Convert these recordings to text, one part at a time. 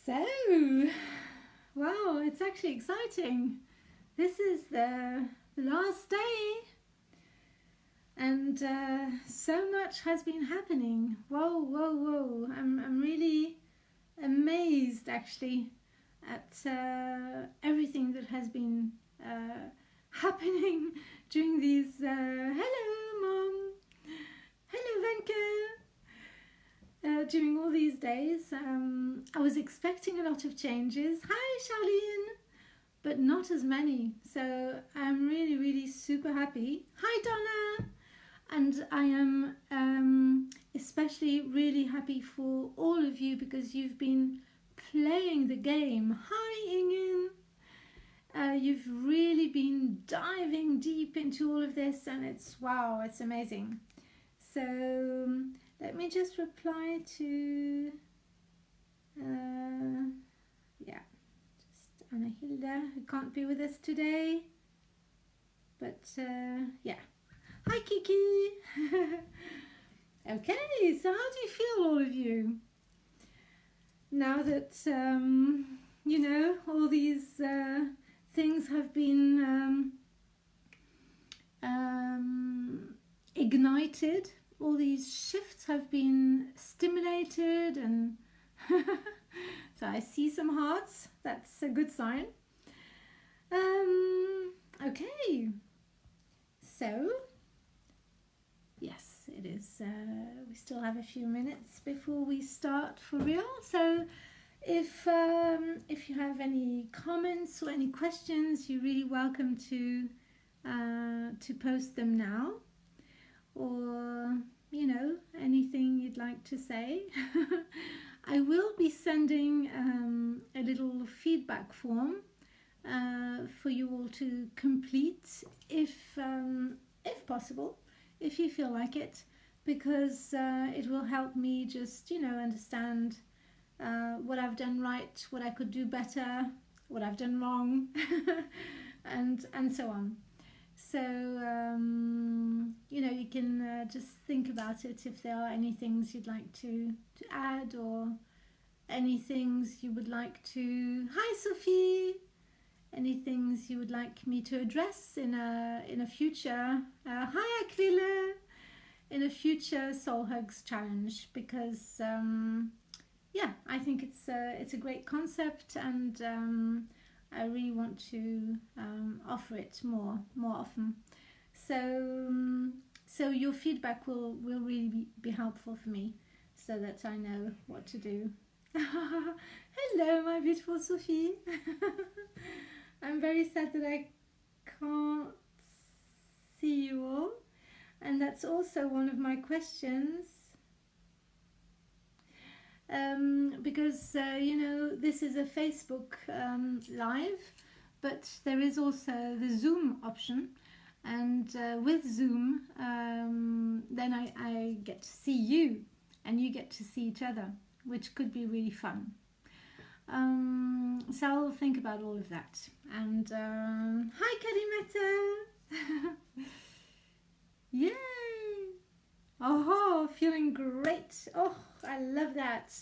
So, wow, it's actually exciting. This is the last day, and so much has been happening. Whoa, whoa, whoa! I'm really amazed actually at everything that has been happening during these. Hello, Mom. Hello, Venka. During all these days, I was expecting a lot of changes. Hi, Charlene, but not as many. So I'm really, really super happy. Hi, Donna, and I am especially really happy for all of you because you've been playing the game. Hi, Ingen. You've really been diving deep into all of this, and it's wow, it's amazing. So let me just reply to yeah, just Anna Hilda, who can't be with us today, but yeah. Hi, Kiki. Okay, so how do you feel, all of you, now that you know, all these things have been ignited, all these shifts have been stimulated, and so I see some hearts. That's a good sign. Okay, so yes, it is. We still have a few minutes before we start for real. So if you have any comments or any questions, you're really welcome to post them now, or you know, anything you'd like to say. I will be sending a little feedback form for you all to complete, if possible, if you feel like it, because it will help me just, you know, understand what I've done right, what I could do better, what I've done wrong, and so on. So you know, you can just think about it, if there are any things you'd like to add, or any things you would like to. Hi, Sophie. Any things you would like me to address in a future. Hi, Aquila. In a future SOULHUGZ challenge, because yeah, I think it's a great concept, and I really want to offer it more often. So your feedback will really be helpful for me, so that I know what to do. Hello, my beautiful Sophie. I'm very sad that I can't see you all, and that's also one of my questions. Because you know, this is a Facebook live, but there is also the Zoom option, and with Zoom then I get to see you, and you get to see each other, which could be really fun. So I'll think about all of that. And hi, Karimeta. Yay! Oh, feeling great. Oh, I love that.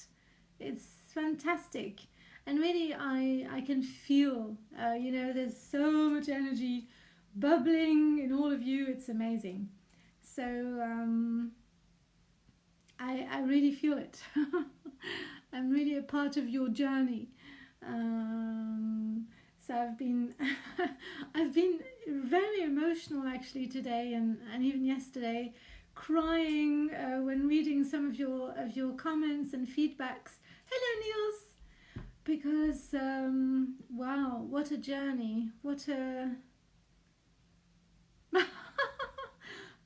It's fantastic. And really, I can feel, you know, there's so much energy bubbling in all of you. It's amazing. So I really feel it. I'm really a part of your journey. So I've been I've been very emotional actually today, and even yesterday, crying when reading some of your comments and feedbacks. Hello, Niels. Because wow, what a journey, what a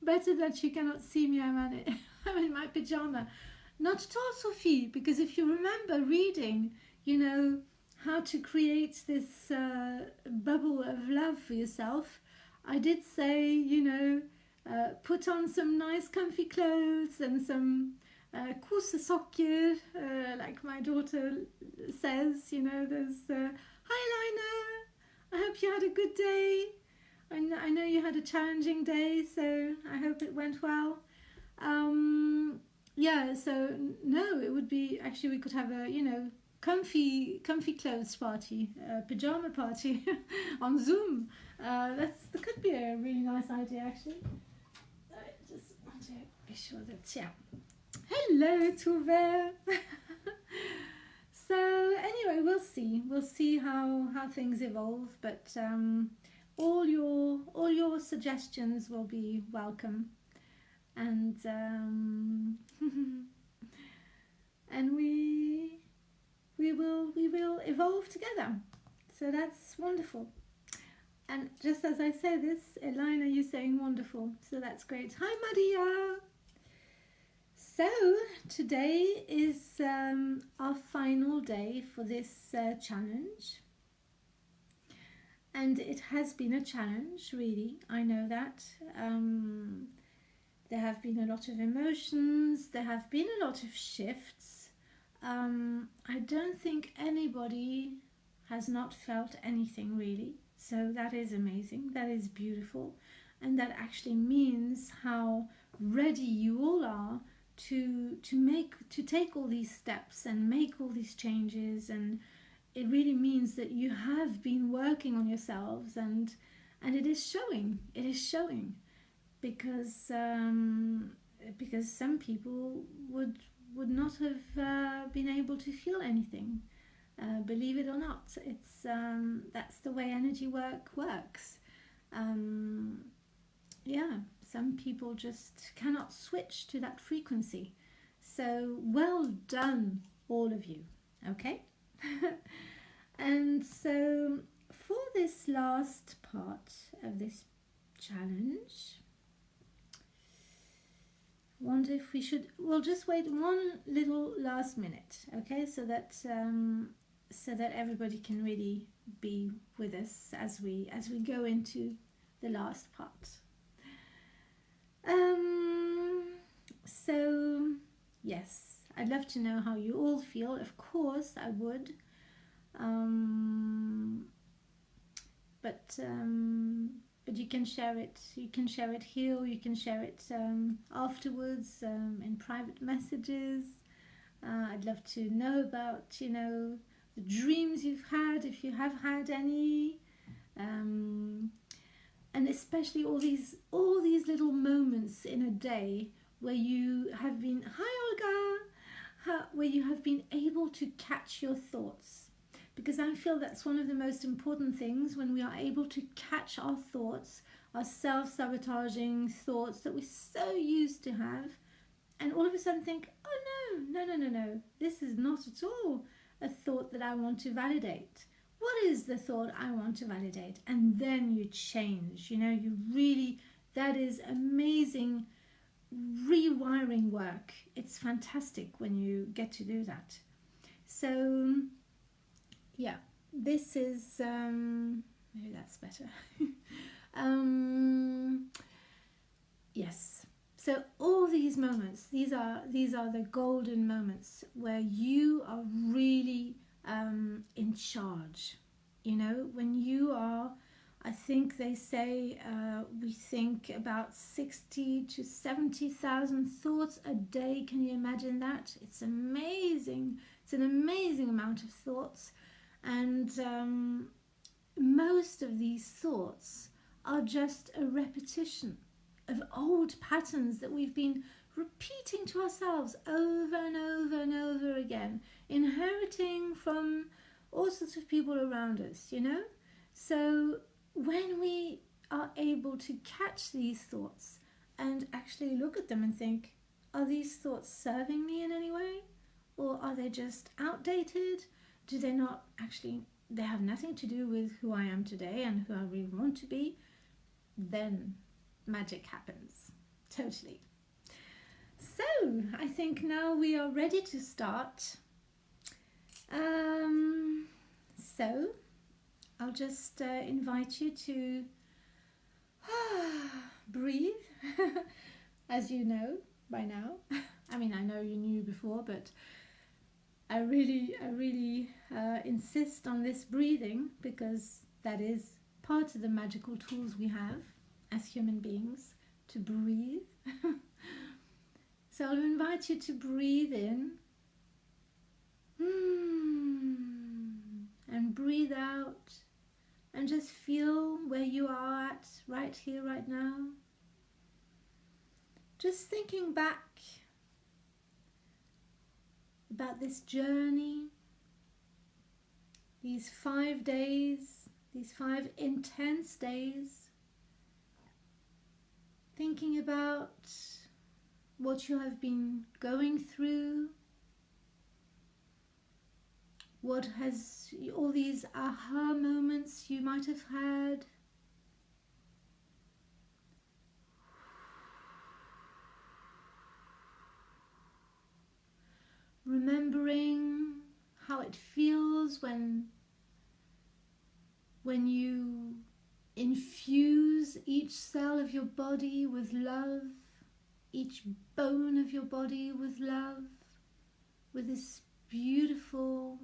better that you cannot see me. I'm in my pajama. Not at all, Sophie, because if you remember reading, you know, how to create this bubble of love for yourself, I did say, you know, put on some nice comfy clothes and some kosesokker, like my daughter says, you know, there's hi, Lina, I hope you had a good day. I know you had a challenging day, so I hope it went well. Yeah, so no, it would be, actually we could have a, you know, comfy clothes party, pajama party on Zoom. That could be a really nice idea, actually. I just want to be sure that, yeah. Hello, Tuve. So anyway, we'll see how things evolve, but all your suggestions will be welcome, and and we will evolve together. So that's wonderful. And just as I say this, Elena, you're saying wonderful, so that's great. Hi, Maria. So today is our final day for this challenge, and it has been a challenge, really. I know that. There have been a lot of emotions, there have been a lot of shifts. I don't think anybody has not felt anything, really. So that is amazing, that is beautiful, and that actually means how ready you all are to take all these steps and make all these changes. And it really means that you have been working on yourselves, and it is showing, because some people would not have been able to feel anything. Believe it or not, it's that's the way energy works. Yeah, some people just cannot switch to that frequency. So well done, all of you. Okay. And so for this last part of this challenge, wonder if we'll just wait one little last minute, okay, so that everybody can really be with us as we go into the last part. So yes, I'd love to know how you all feel. Of course I would. But you can share it. You can share it here, or you can share it afterwards in private messages. I'd love to know about, the dreams you've had, if you have had any, and especially all these little moments in a day where you have been, hi Olga, where you have been able to catch your thoughts. Because I feel that's one of the most important things, when we are able to catch our thoughts, our self-sabotaging thoughts that we're so used to have, and all of a sudden think, oh no, this is not at all a thought that I want to validate. What is the thought I want to validate? And then you change, you really, that is amazing rewiring work. It's fantastic when you get to do that. So yeah, this is maybe that's better. Yes, so all these moments, these are the golden moments where you are really in charge. When you are, I think they say we think about 60 to 70,000 thoughts a day. Can you imagine that? It's amazing. It's an amazing amount of thoughts. And most of these thoughts are just a repetition of old patterns that we've been repeating to ourselves over and over and over again, inheriting from all sorts of people around us, So when we are able to catch these thoughts and actually look at them and think, are these thoughts serving me in any way? Or are they just outdated? Do they not actually, they have nothing to do with who I am today and who I really want to be? Then magic happens, totally. So I think now we are ready to start. So I'll just invite you to breathe, as you know by now. I mean, I know you knew before, but I really insist on this breathing, because that is part of the magical tools we have as human beings, to breathe. So I'll invite you to breathe in. and breathe out and just feel where you are at right here, right now. Just thinking back about this journey, these 5 days, these 5 intense days, thinking about what you have been going through, what has all these aha moments you might have had. Remembering how it feels when you infuse each cell of your body with love, each bone of your body with love, with this beautiful,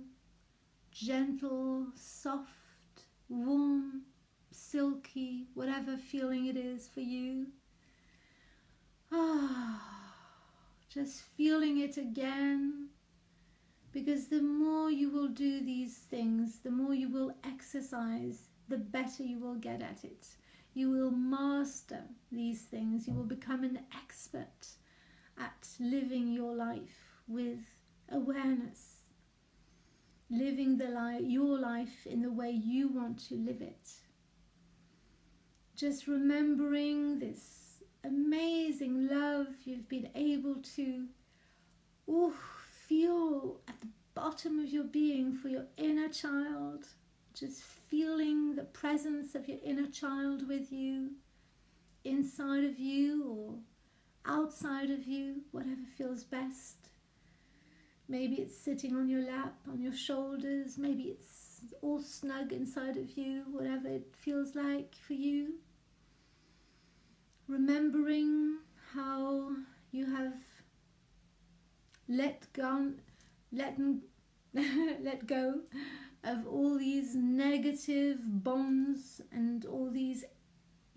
gentle, soft, warm, silky, whatever feeling it is for you. Just feeling it again, because the more you will do these things, the more you will exercise, the better you will get at it. You will master these things. You will become an expert at living your life with awareness, living your life in the way you want to live it. Just remembering this amazing love you've been able to feel at the bottom of your being for your inner child. Just feeling the presence of your inner child with you, inside of you or outside of you, whatever feels best. Maybe it's sitting on your lap, on your shoulders, maybe it's all snug inside of you, whatever it feels like for you. Remembering how you have let go of all these negative bonds and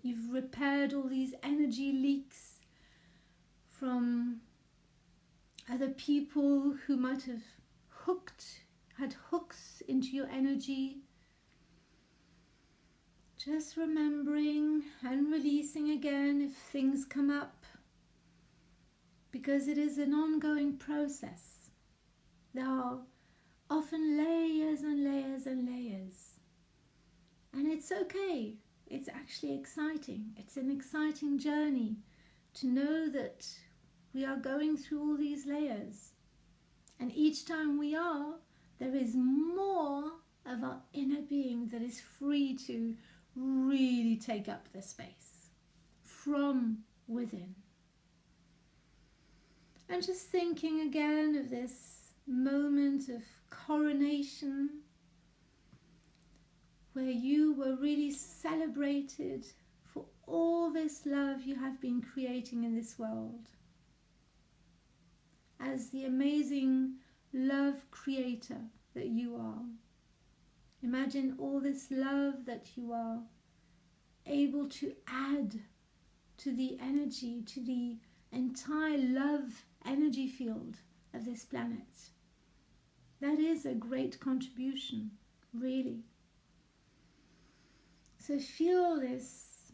you've repaired all these energy leaks from other people who might have had hooks into your energy. Just remembering and releasing again if things come up, because it is an ongoing process. There are often layers and layers and layers, and it's okay. It's actually exciting. It's an exciting journey to know that we are going through all these layers, and each time we are, there is more of our inner being that is free to really take up the space from within. And just thinking again of this moment of coronation, where you were really celebrated for all this love you have been creating in this world. As the amazing love creator that you are. Imagine all this love that you are able to add to the energy, to the entire love energy field of this planet. That is a great contribution, really. So feel this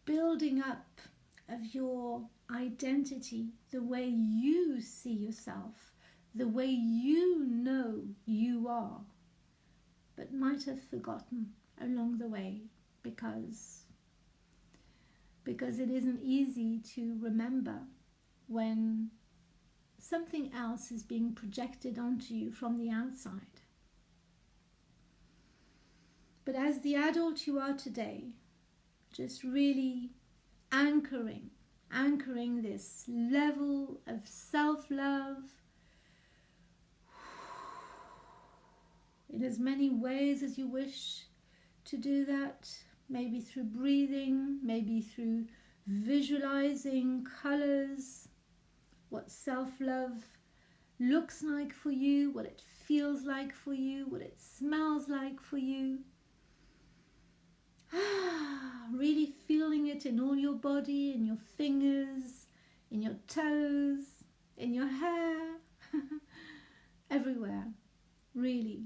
building up of your identity, the way you see yourself, the way you know you are, but might have forgotten along the way because it isn't easy to remember when something else is being projected onto you from the outside. But as the adult you are today, just really anchoring this level of self-love in as many ways as you wish to do that, maybe through breathing, maybe through visualizing colors, what self-love looks like for you, what it feels like for you, what it smells like for you. Really feeling it in all your body, in your fingers, in your toes, in your hair, everywhere, really.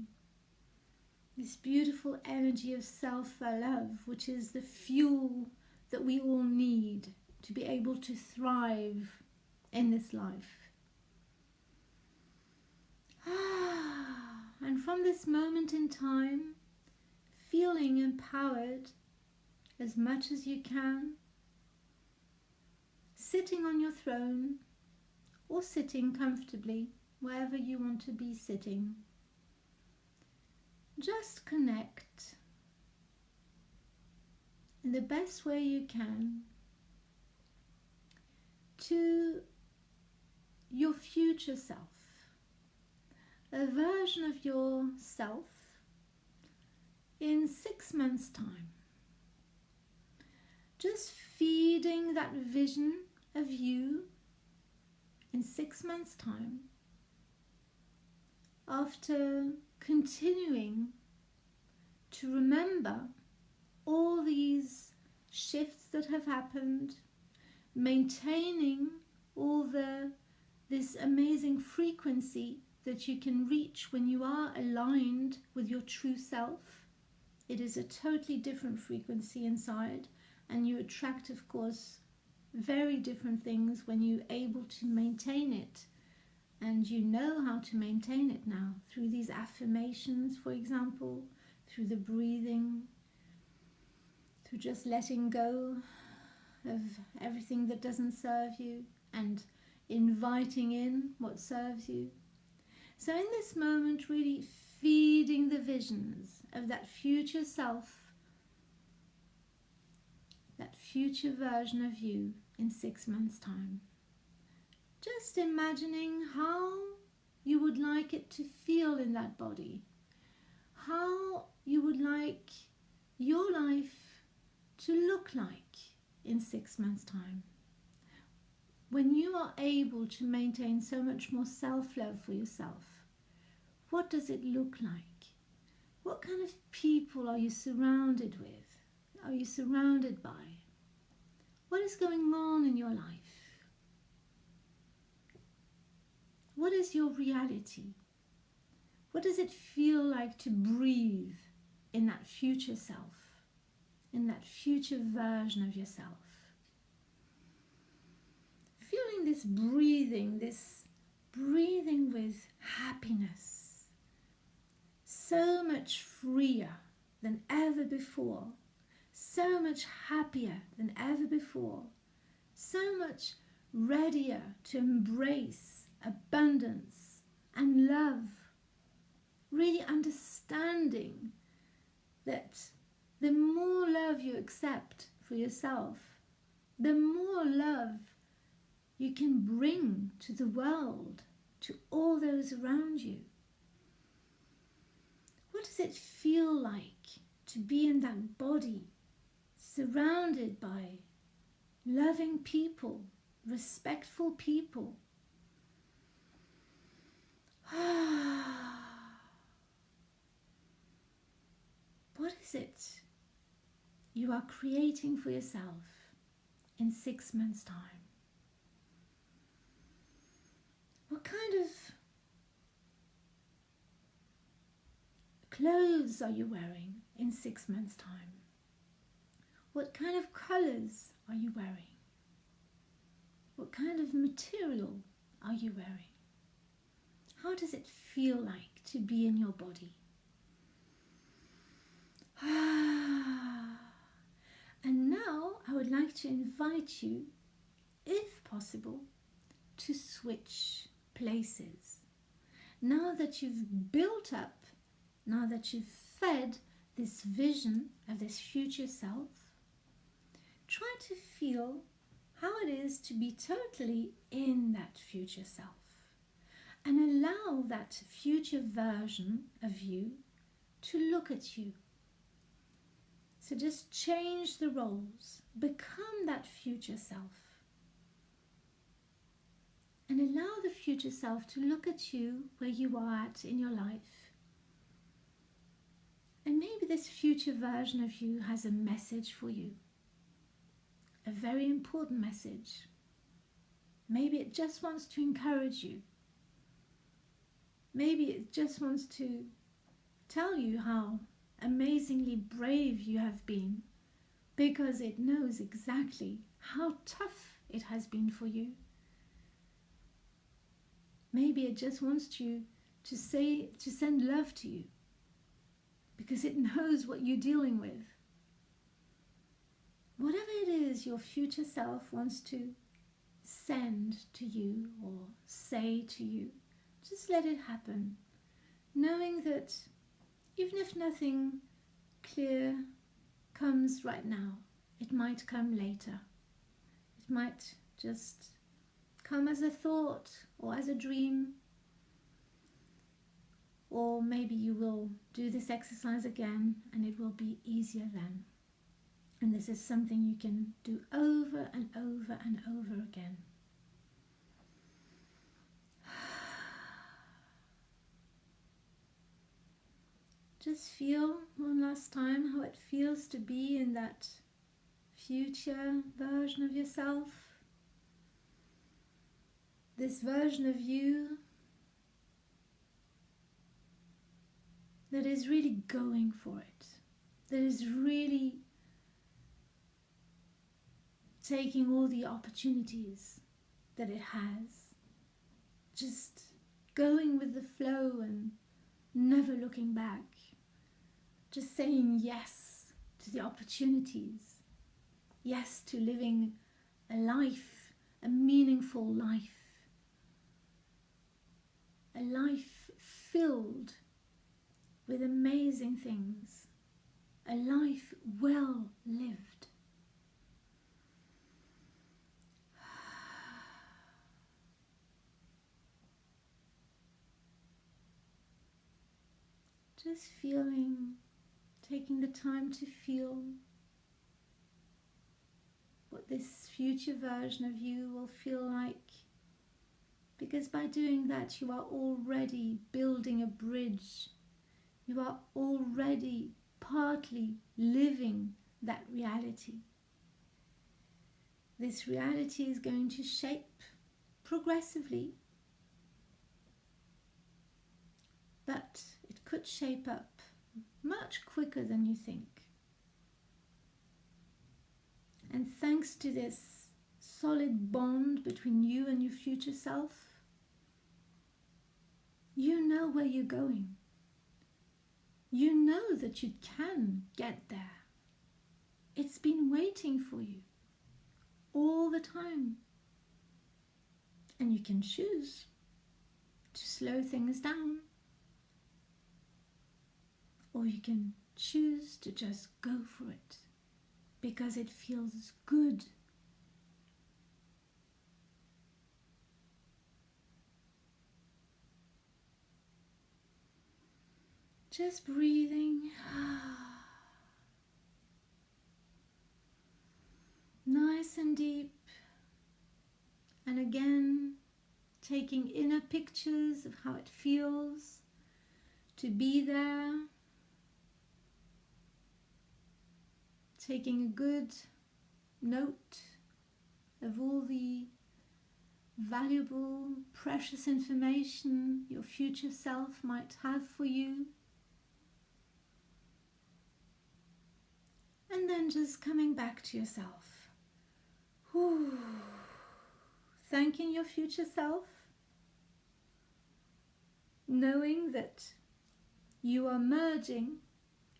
this beautiful energy of self-love, which is the fuel that we all need to be able to thrive in this life. And from this moment in time, feeling empowered as much as you can, sitting on your throne or sitting comfortably wherever you want to be sitting. Just connect in the best way you can to your future self, a version of yourself in 6 months' time. Just feeding that vision of you in 6 months' time, after continuing to remember all these shifts that have happened, maintaining all this amazing frequency that you can reach when you are aligned with your true self. It is a totally different frequency inside, and you attract, of course, very different things when you're able to maintain it. And you know how to maintain it now through these affirmations, for example, through the breathing, through just letting go of everything that doesn't serve you and inviting in what serves you. So in this moment, really feeding the visions of that future self, that future version of you in 6 months' time. Just imagining how you would like it to feel in that body, how you would like your life to look like in 6 months' time. When you are able to maintain so much more self-love for yourself, what does it look like? What kind of people are you surrounded with? Are you surrounded by? What is going on in your life? What is your reality? What does it feel like to breathe in that future self, in that future version of yourself? Feeling this breathing with happiness, so much freer than ever before, so much happier than ever before, so much readier to embrace abundance and love, really understanding that the more love you accept for yourself, the more love you can bring to the world, to all those around you. What does it feel like to be in that body, surrounded by loving people, respectful people? What is it you are creating for yourself in 6 months' time? What kind of clothes are you wearing in 6 months' time? What kind of colors are you wearing? What kind of material are you wearing? How does it feel like to be in your body? And now I would like to invite you, if possible, to switch places. Now that you've built up, now that you've fed this vision of this future self, try to feel how it is to be totally in that future self. And allow that future version of you to look at you. So just change the roles, become that future self. And allow the future self to look at you where you are at in your life. And maybe this future version of you has a message for you. A very important message. Maybe it just wants to encourage you. Maybe it just wants to tell you how amazingly brave you have been, because it knows exactly how tough it has been for you. Maybe it just wants you to send love to you, because it knows what you're dealing with. Whatever it is your future self wants to send to you or say to you, just let it happen, knowing that even if nothing clear comes right now, it might come later. It might just come as a thought or as a dream, or maybe you will do this exercise again and it will be easier then. And this is something you can do over and over and over again. Just feel one last time how it feels to be in that future version of yourself. This version of you that is really going for it, that is really taking all the opportunities that it has, just going with the flow and never looking back, just saying yes to the opportunities, yes to living a life, a meaningful life, a life filled with amazing things, a life well lived. Just feeling, taking the time to feel what this future version of you will feel like, because by doing that you are already building a bridge. You are already partly living that reality. This reality is going to shape progressively, but it could shape up much quicker than you think. And thanks to this solid bond between you and your future self, you know where you're going. You know that you can get there. It's been waiting for you all the time. And you can choose to slow things down, or you can choose to just go for it because it feels good. Just breathing. Nice and deep. And again, taking inner pictures of how it feels to be there. Taking a good note of all the valuable, precious information your future self might have for you. And then just coming back to yourself. Whew. Thanking your future self. Knowing that you are merging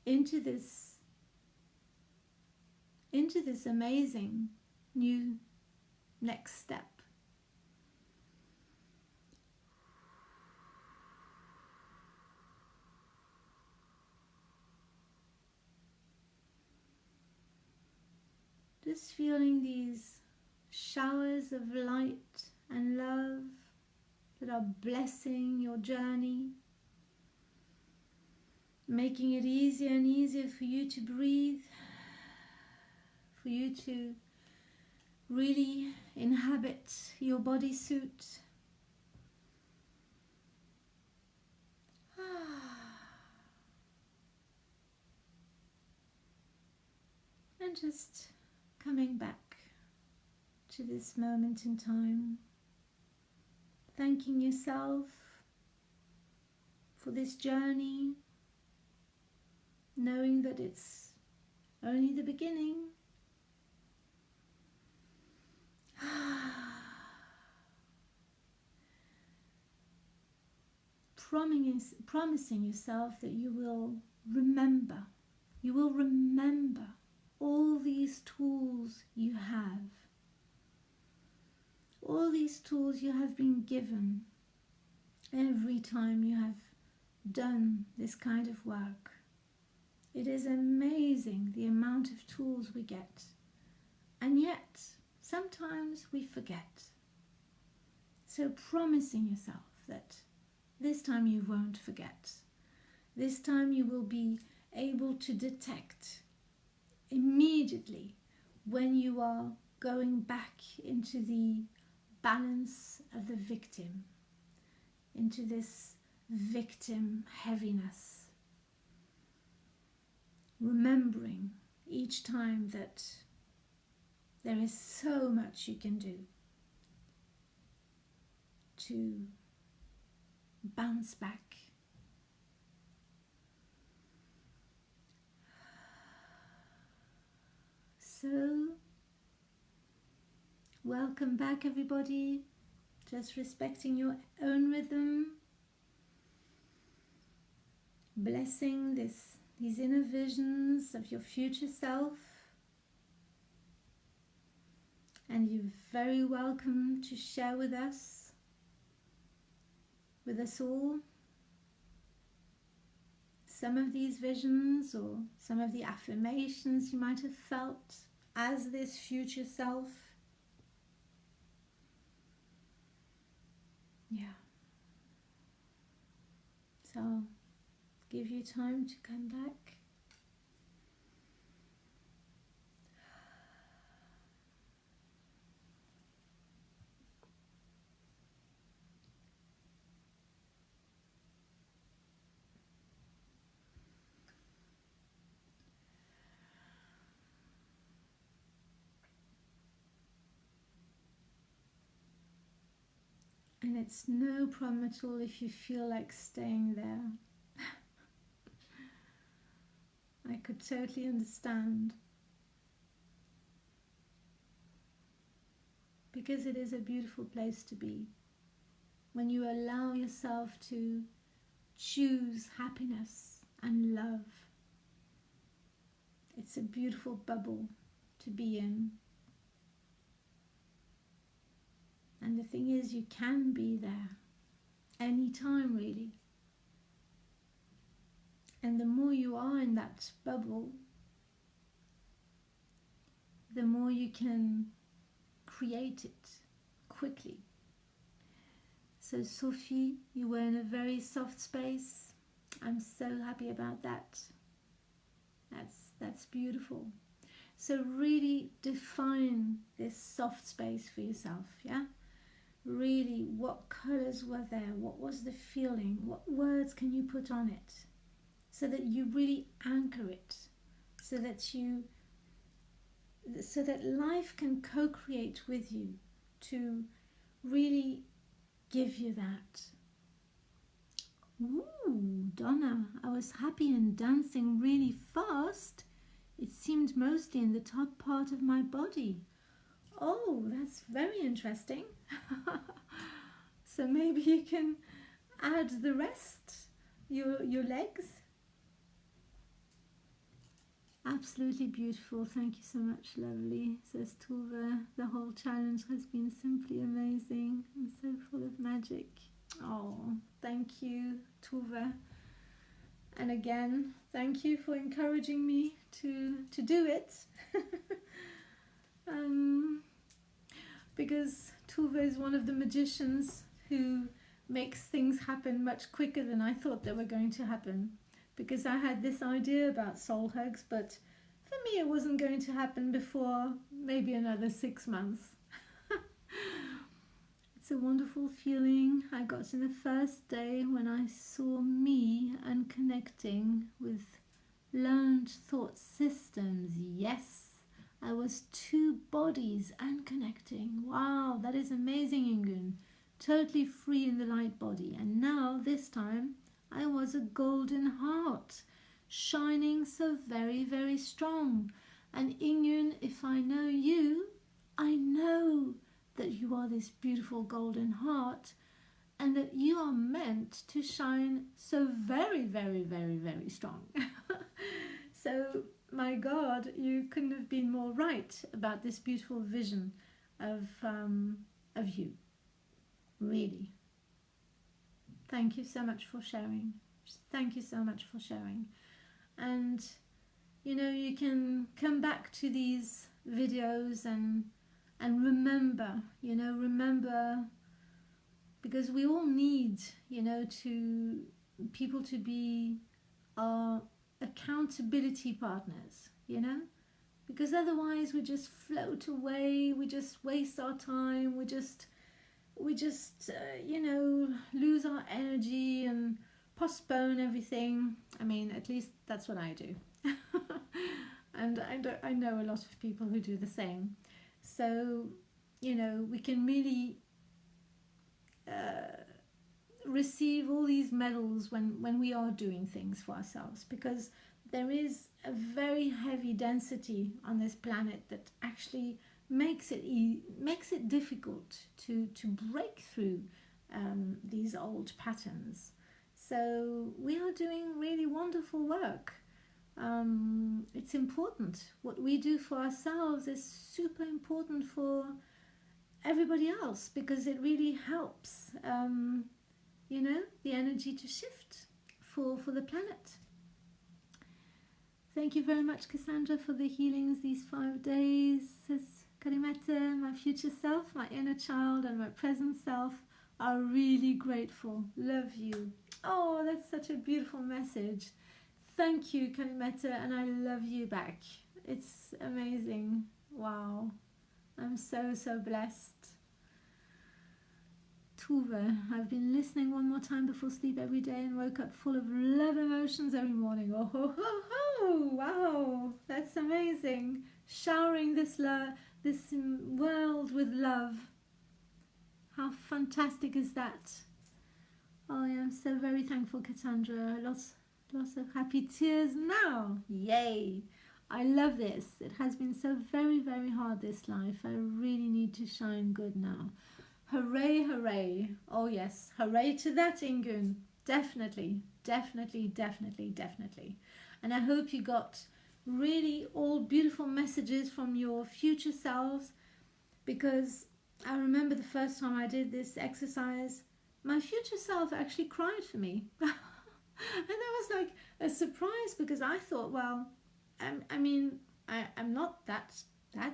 into this amazing new next step. Just feeling these showers of light and love that are blessing your journey, making it easier and easier for you to breathe, for you to really inhabit your bodysuit. And just coming back to this moment in time, thanking yourself for this journey, knowing that it's only the beginning. Promising yourself that you will remember all these tools you have, all these tools you have been given every time you have done this kind of work. It is amazing the amount of tools we get, and yet sometimes we forget. So promising yourself that this time you won't forget. This time you will be able to detect immediately when you are going back into the balance of the victim, into this victim heaviness. Remembering each time that there is so much you can do to bounce back. So, welcome back everybody, just respecting your own rhythm, blessing these inner visions of your future self, and you're very welcome to share with us all, some of these visions or some of the affirmations you might have felt as this future self. Yeah. So I'll give you time to come back. And it's no problem at all if you feel like staying there. I could totally understand. Because it is a beautiful place to be. When you allow yourself to choose happiness and love. It's a beautiful bubble to be in. And the thing is, you can be there anytime, really. And the more you are in that bubble, the more you can create it quickly. So Sophie, you were in a very soft space. I'm so happy about that. That's beautiful. So really define this soft space for yourself, yeah? Really, what colors were there? What was the feeling? What words can you put on it? So that you really anchor it. So that life can co-create with you to really give you that. Ooh, Donna, I was happy and dancing really fast. It seemed mostly in the top part of my body. Oh, that's very interesting. So maybe you can add the rest, your legs. Absolutely beautiful. Thank you so much, lovely, says Tove. The whole challenge has been simply amazing and so full of magic. Oh, thank you, Tove. And again, thank you for encouraging me to do it. Because Tove is one of the magicians who makes things happen much quicker than I thought they were going to happen. Because I had this idea about SOULHUGZ, but for me it wasn't going to happen before maybe another 6 months. It's a wonderful feeling I got in the first day when I saw me unconnecting with learned thought systems. Yes, I was 2 bodies unconnecting. Wow, that is amazing, Ingun. Totally free in the light body. And now, this time, I was a golden heart, shining so very, very strong. And Ingun, if I know you, I know that you are this beautiful golden heart and that you are meant to shine so very, very, very, very strong. So, my God, you couldn't have been more right about this beautiful vision of you. Really. Thank you so much for sharing. Thank you so much for sharing. And, you know, you can come back to these videos and remember, you know, remember, because we all need, you know, people to be our accountability partners, you know, because otherwise we just float away, we just waste our time, we just you know, lose our energy and postpone everything. I mean, at least that's what I do. And I know a lot of people who do the same. So, you know, we can really receive all these medals when we are doing things for ourselves, because there is a very heavy density on this planet that actually makes it difficult to break through these old patterns. So we are doing really wonderful work. It's important. What we do for ourselves is super important for everybody else, because it really helps, you know, the energy to shift for the planet. Thank you very much, Cassandra, for the healings these 5 days. Says Karimete, my future self, my inner child, and my present self are really grateful. Love you. Oh, that's such a beautiful message. Thank you, Karimete, and I love you back. It's amazing. Wow. I'm so, so blessed. Tuve, I've been listening one more time before sleep every day and woke up full of love emotions every morning. Oh, ho, ho, ho. Wow, that's amazing. Showering this world with love. How fantastic is that? Oh, I am so very thankful, Cassandra. Lots of happy tears now. Yay. I love this. It has been so very, very hard, this life. I really need to shine good now. Hooray, hooray. Oh yes, hooray to that, Ingun. Definitely, definitely, definitely, definitely. And I hope you got really all beautiful messages from your future selves, because I remember the first time I did this exercise, my future self actually cried for me. And that was like a surprise, because I thought, well, I mean, I'm not that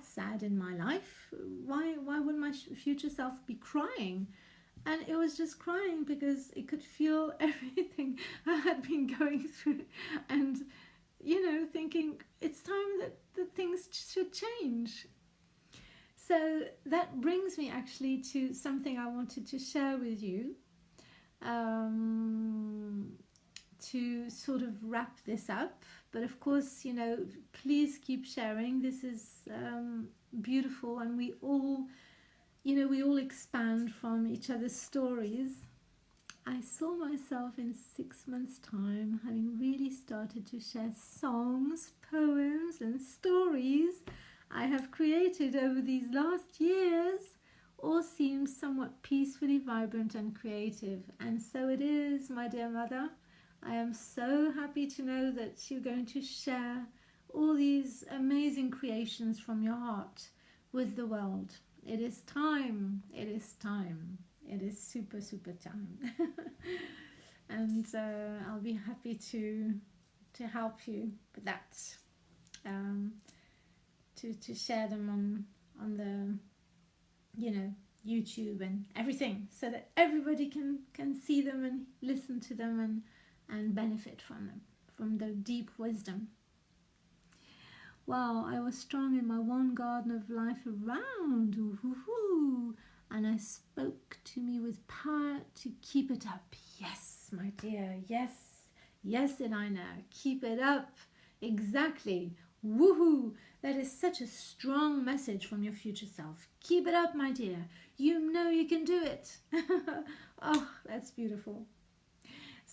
sad in my life. Why would my future self be crying? And it was just crying because it could feel everything I had been going through, and, you know, thinking it's time that things should change. So that brings me actually to something I wanted to share with you, to sort of wrap this up. But of course, you know, please keep sharing. This is beautiful, and we all, you know, we all expand from each other's stories. I saw myself in 6 months' time having really started to share songs, poems and stories I have created over these last years. All seems somewhat peacefully vibrant and creative, and so it is, my dear mother. I am so happy to know that you're going to share all these amazing creations from your heart with the world. It is time. It is time. It is super, super time. And I'll be happy to help you with that. To share them on the, you know, YouTube and everything, so that everybody can see them and listen to them and benefit from them, from their deep wisdom. Wow, I was strong in my one garden of life around, ooh, and I spoke to me with power to keep it up. Yes, my dear, yes, yes, Elina, keep it up, exactly, woohoo. That is such a strong message from your future self. Keep it up, my dear, you know you can do it. Oh, that's beautiful.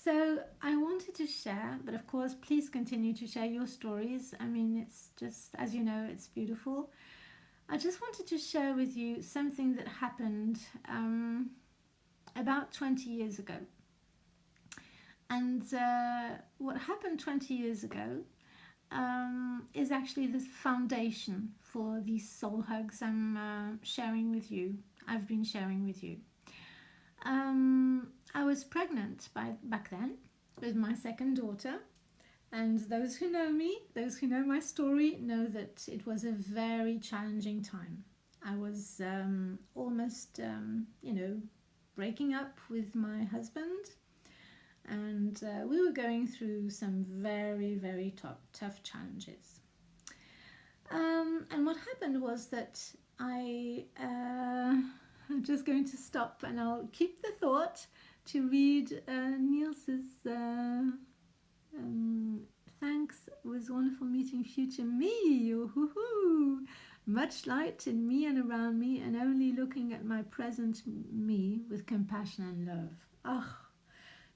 So I wanted to share, but of course, please continue to share your stories. I mean, it's just, as you know, it's beautiful. I just wanted to share with you something that happened about 20 years ago. And what happened 20 years ago is actually the foundation for these soul hugs I'm sharing with you. I've been sharing with you. I was pregnant back then with my second daughter, and those who know me, those who know my story, know that it was a very challenging time. I was almost, breaking up with my husband, and we were going through some very, very tough challenges. And what happened was that I'm just going to stop, and I'll keep the thought to read Niels's thanks. It was wonderful meeting future me. Ooh-hoo-hoo. Much light in me and around me, and only looking at my present me with compassion and love. Oh,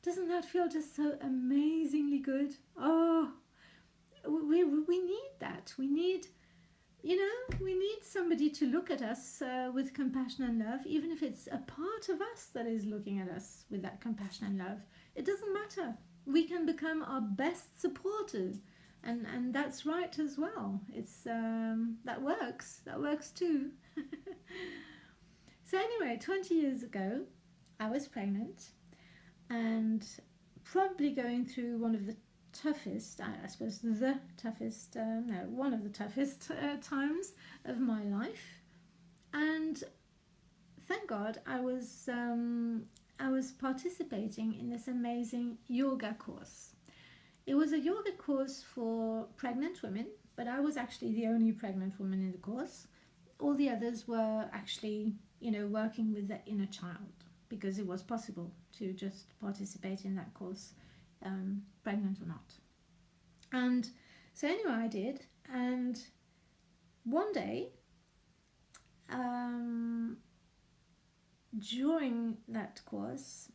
doesn't that feel just so amazingly good? Oh, we need that. We need somebody to look at us with compassion and love, even if it's a part of us that is looking at us with that compassion and love. It doesn't matter. We can become our best supporters, and that's right as well. It's that works too. So anyway, 20 years ago I was pregnant and probably going through one of the toughest, I suppose the toughest, one of the toughest times of my life. And thank God I was participating in this amazing yoga course. It was a yoga course for pregnant women, but I was actually the only pregnant woman in the course. All the others were actually, working with the inner child, because it was possible to just participate in that course, pregnant or not. And so anyway, I did. And one day, during that course,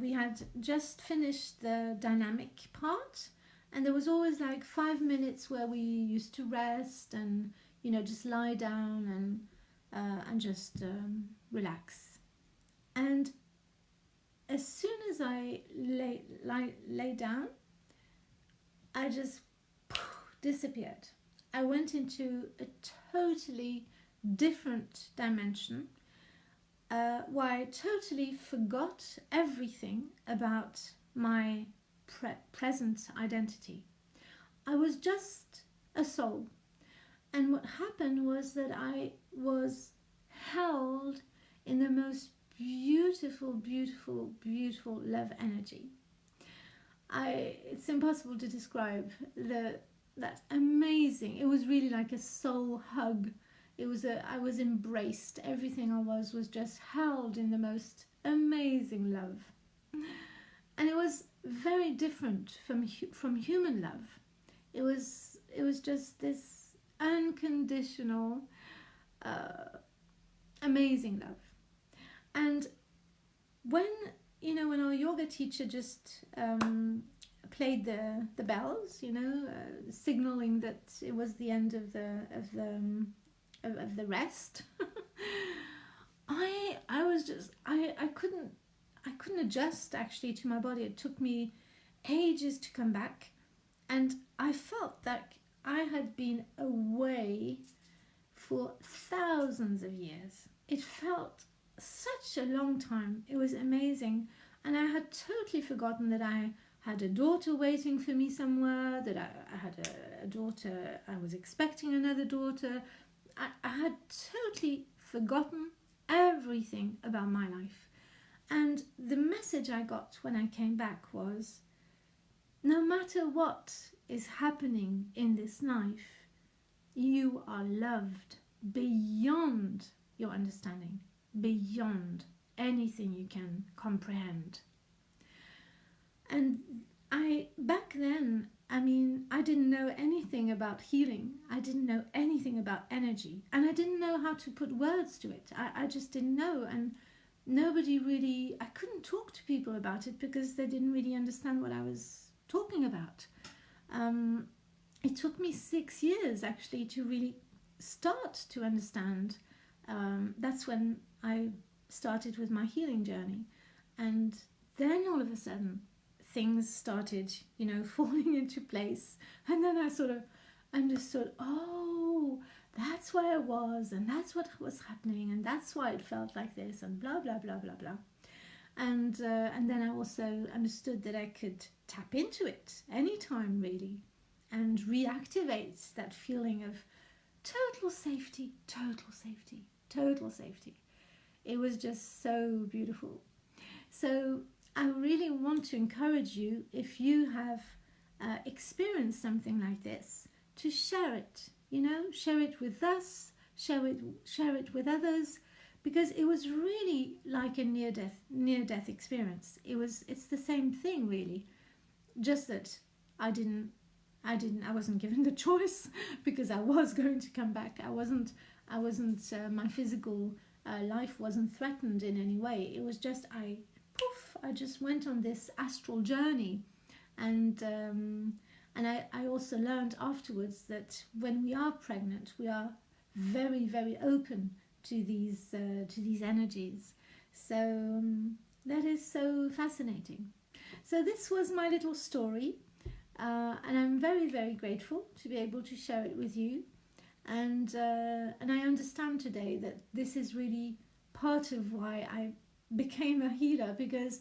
we had just finished the dynamic part, and there was always like 5 minutes where we used to rest and just lie down and just relax. And as soon as I lay down, I just disappeared. I went into a totally different dimension, where I totally forgot everything about my present identity. I was just a soul. And what happened was that I was held in the most beautiful, beautiful, beautiful love energy. It's impossible to describe that amazing. It was really like a soul hug. I was embraced. Everything I was just held in the most amazing love. And it was very different from human love. It was just this unconditional, amazing love. And when our yoga teacher just played the bells, signaling that it was the end of the rest, I couldn't adjust actually to my body. It took me ages to come back, and I felt that I had been away for thousands of years. It felt such a long time. It was amazing. And I had totally forgotten that I had a daughter waiting for me somewhere, that I had a daughter, I was expecting another daughter. I had totally forgotten everything about my life. And the message I got when I came back was, no matter what is happening in this life, you are loved beyond your understanding, beyond anything you can comprehend. And back then, I didn't know anything about healing. I didn't know anything about energy, and I didn't know how to put words to it. I just didn't know. And nobody really, I couldn't talk to people about it because they didn't really understand what I was talking about. It took me 6 years actually to really start to understand. That's when I started with my healing journey. And then all of a sudden, things started, you know, falling into place. And then I sort of understood, oh, that's where I was, and that's what was happening, and that's why it felt like this, and blah, blah, blah, blah, blah. And then I also understood that I could tap into it anytime, really, and reactivate that feeling of total safety, total safety, total safety. It was just so beautiful. So I really want to encourage you, if you have experienced something like this, to share it, you know, share it with us, share it with others, because it was really like a near-death experience. It's the same thing, really, just that I wasn't given the choice, because I was going to come back. My physical life wasn't threatened in any way. It was just I just went on this astral journey, and I also learned afterwards that when we are pregnant, we are very, very open to these energies. So that is so fascinating. So this was my little story, and I'm very, very grateful to be able to share it with you. And I understand today that this is really part of why I became a healer, because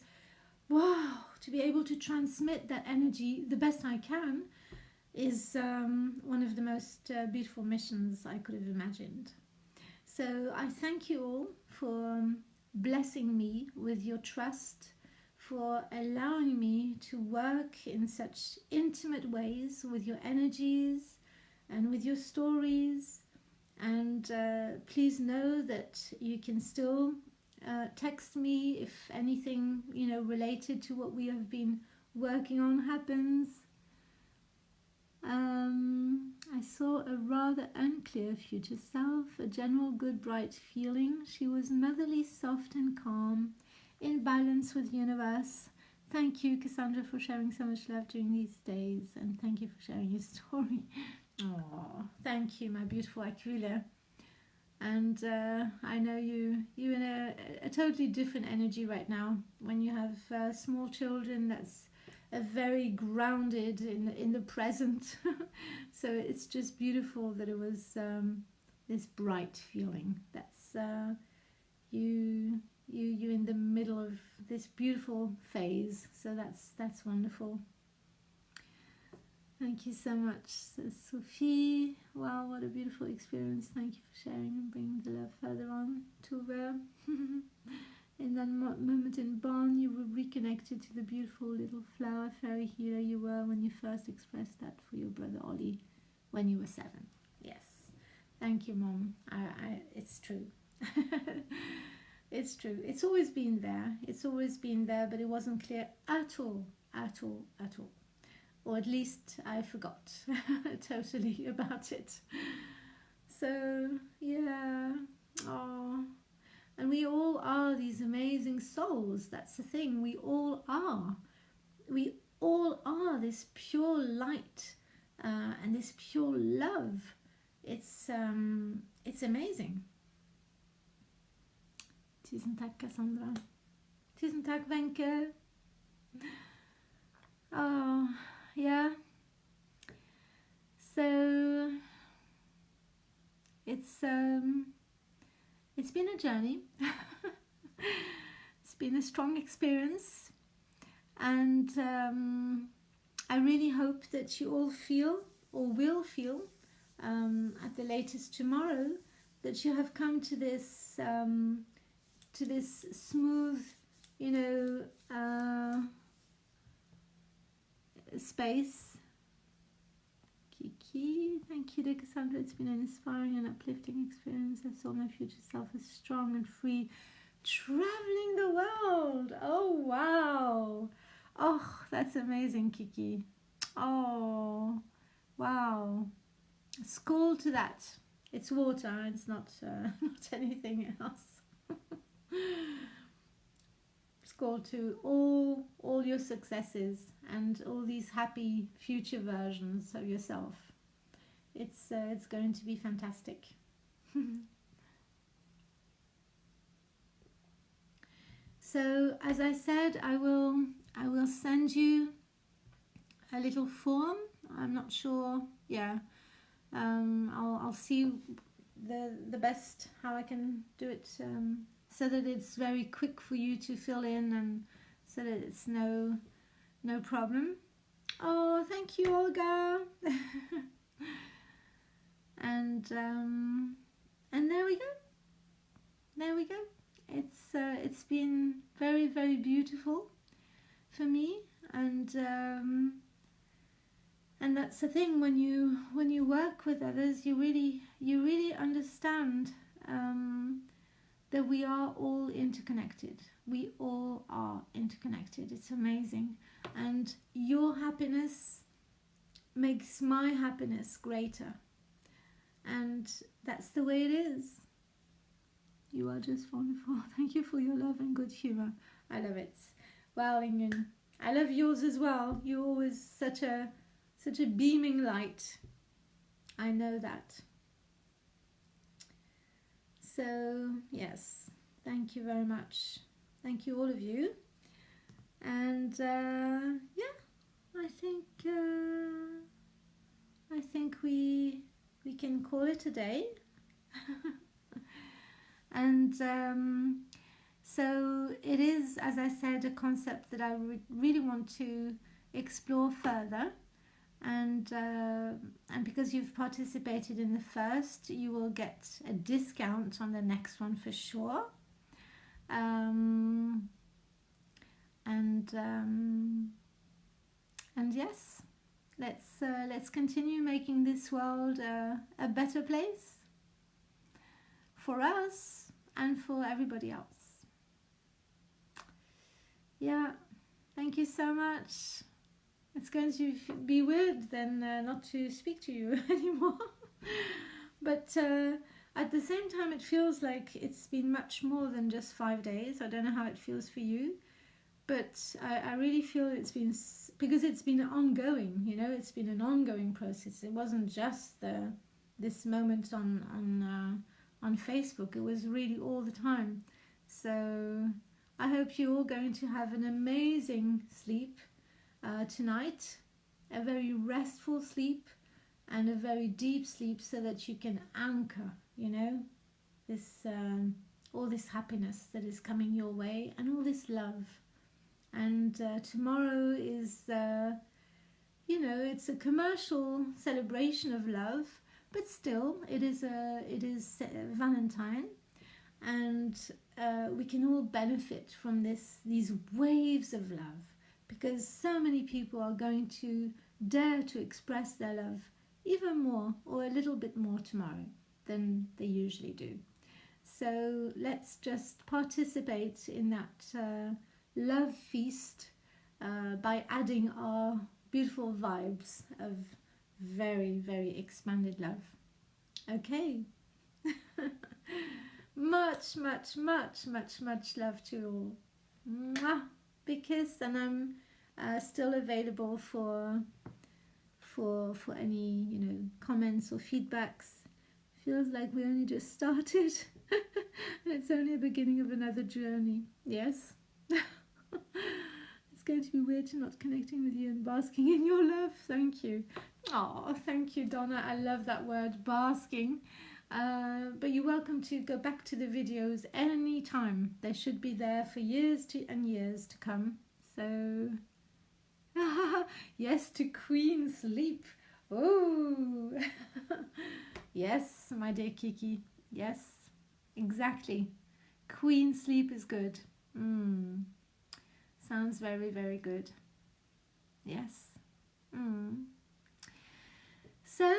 wow, to be able to transmit that energy the best I can is one of the most beautiful missions I could have imagined. So I thank you all for blessing me with your trust, for allowing me to work in such intimate ways with your energies and with your stories. And please know that you can still text me if anything, you know, related to what we have been working on happens. I saw a rather unclear future self, a general good bright feeling. She was motherly, soft and calm, in balance with the universe. Thank you, Cassandra, for sharing so much love during these days, and thank you for sharing your story. Oh, thank you, my beautiful Aquila. And I know you're in a totally different energy right now. When you have small children, that's very grounded in the present. So it's just beautiful that it was this bright feeling. That's you in the middle of this beautiful phase. So that's wonderful. Thank you so much, Sophie. Wow, what a beautiful experience. Thank you for sharing and bringing the love further on. Tuva. In that moment in Bonn, you were reconnected to the beautiful little flower fairy healer you were when you first expressed that for your brother Ollie when you were 7. Yes. Thank you, Mom. It's true. It's true. It's always been there. It's always been there, but it wasn't clear at all. Or at least I forgot totally about it. So, yeah. Oh. And we all are these amazing souls. That's the thing. We all are. We all are this pure light and this pure love. It's amazing. Tusen tack, Cassandra. Tusen tack, Wenke. Oh, yeah. So it's been a journey. It's been a strong experience, and I really hope that you all feel, or will feel, at the latest tomorrow, that you have come to this smooth, you know, space. Kiki, thank you, Cassandra. It's been an inspiring and uplifting experience. I saw my future self as strong and free, traveling the world. Oh, wow. Oh, that's amazing, Kiki. Oh, wow. School to that. It's water. It's not not anything else. score to all your successes and all these happy future versions of yourself. It's going to be fantastic. So as I said, I will send you a little form. I'm not sure. Yeah, I'll see the best how I can do it, so that it's very quick for you to fill in, and so that it's no problem. Oh, thank you, Olga. And there we go. There we go. It's been very, very beautiful for me, and that's the thing, when you work with others, you really understand that we are all interconnected. We all are interconnected. It's amazing, and your happiness makes my happiness greater, and that's the way it is. You are just wonderful. Thank you for your love and good humor. I love it. Well, Ingen, I love yours as well. You're always such a beaming light. I know that. So think thank you very much. Thank you, all of you. And yeah, I think we can call it a day. And so it is, as I said, a concept that I really want to explore further. And because you've participated in the first, you will get a discount on the next one for sure. And yes, let's continue making this world a better place for us and for everybody else. Yeah, thank you so much. It's going to be weird then not to speak to you anymore. But at the same time, it feels like it's been much more than just 5 days. I don't know how it feels for you, but I really feel it's been, because it's been ongoing, you know, it's been an ongoing process. It wasn't just this moment on Facebook. It was really all the time. So I hope you're all going to have an amazing sleep tonight, a very restful sleep and a very deep sleep, so that you can anchor, you know, this all this happiness that is coming your way and all this love. And tomorrow is you know, it's a commercial celebration of love, but still it is Valentine, and we can all benefit from these waves of love, because so many people are going to dare to express their love even more, or a little bit more tomorrow than they usually do. So let's just participate in that love feast by adding our beautiful vibes of very, very expanded love. Okay. Much, much, much, much, much love to you all. Mwah! Big kiss, and I'm still available for any, you know, comments or feedbacks. Feels like we only just started and it's only the beginning of another journey. Yes. It's going to be weird to not connecting with you and basking in your love. Thank you. Oh, thank you, Donna. I love that word, basking. But you're welcome to go back to the videos anytime. They should be there for years and years to come. So yes to Queen Sleep. Oh yes, my dear Kiki. Yes, exactly. Queen Sleep is good. Sounds very, very good. Yes. So